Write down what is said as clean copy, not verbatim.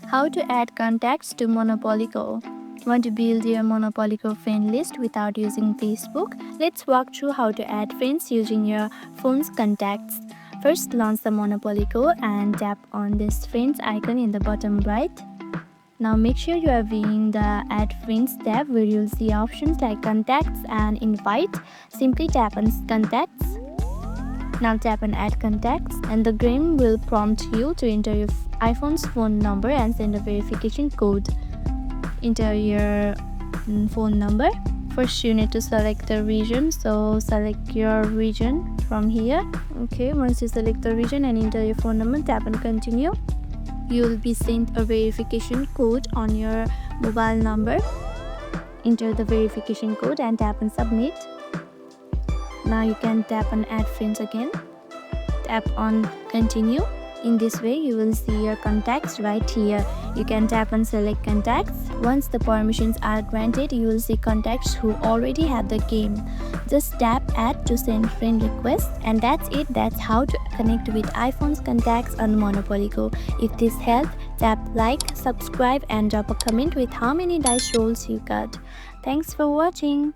How to add contacts to Monopoly Go. Want to build your Monopoly Go friend list without using Facebook? Let's walk through how to add friends using your phone's contacts. First, launch the Monopoly Go and tap on this friends icon in the bottom right. Now make sure you are viewing the Add Friends tab where you'll see options like Contacts and Invite. Simply tap on Contacts. Now tap on Add Contacts and the game will prompt you to enter your iPhone's phone number and send a verification code. Enter your phone number. First you need to select the region, so select your region from here. Okay, once you select the region and enter your phone number, tap on Continue. You will be sent a verification code on your mobile number. Enter the verification code and tap on Submit. Now you can tap on Add Friends again. Tap on Continue. In this way you will see your contacts right here. You can tap on Select Contacts. Once the permissions are granted, you will see contacts who already have the game. Just tap Add to send friend request, and that's it. That's how to connect with iPhone's contacts on Monopoly Go. If this helped, tap like, subscribe and drop a comment with how many dice rolls you got. Thanks for watching.